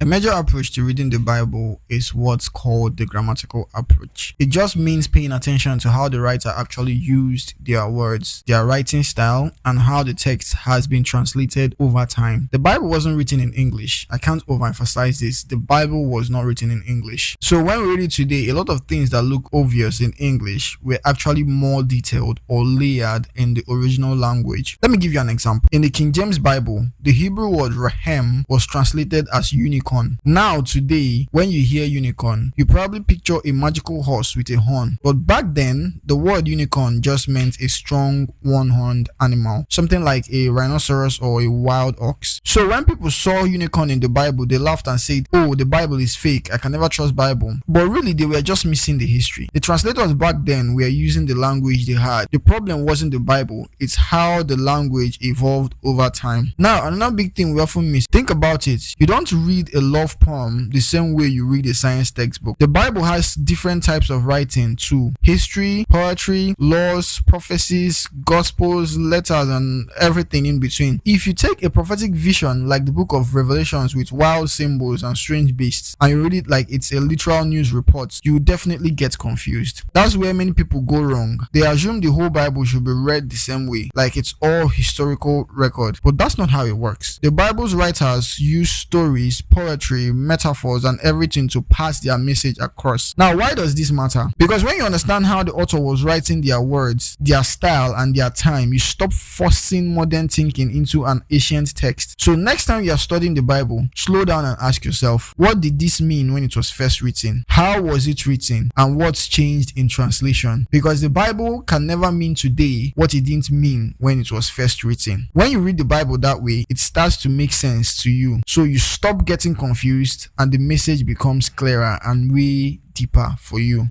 A major approach to reading the Bible is what's called the grammatical approach. It just means paying attention to how the writer actually used their words, their writing style, and how the text has been translated over time. The Bible wasn't written in English. I can't overemphasize this. The Bible was not written in English. So when we read it today, a lot of things that look obvious in English were actually more detailed or layered in the original language. Let me give you an example. In the King James Bible, the Hebrew word rahem was translated as unicorn. Now today, when you hear unicorn, you probably picture a magical horse with a horn. But back then, the word unicorn just meant a strong one-horned animal, something like a rhinoceros or a wild ox. So when people saw unicorn in the Bible, they laughed and said, "Oh, the Bible is fake. I can never trust Bible." But really, they were just missing the history. The translators back then were using the language they had. The problem wasn't the Bible, it's how the language evolved over time. Now, another big thing we often miss, think about it. You don't read a love poem the same way you read a science textbook. The Bible has different types of writing too: history, poetry, laws, prophecies, gospels, letters, and everything in between. If you take a prophetic vision like the book of Revelations with wild symbols and strange beasts, and you read it like it's a literal news report, you will definitely get confused. That's where many people go wrong. They assume the whole Bible should be read the same way, like it's all historical record. But that's not how it works. The Bible's writers use stories, poetry, metaphors, and everything to pass their message across. Now, why does this matter? Because when you understand how the author was writing their words, their style, and their time, you stop forcing modern thinking into an ancient text. So next time you are studying the Bible, slow down and ask yourself, what did this mean when it was first written? How was it written? And what's changed in translation? Because the Bible can never mean today what it didn't mean when it was first written. When you read the Bible that way, it starts to make sense to you. So you stop getting confused and the message becomes clearer and way deeper for you.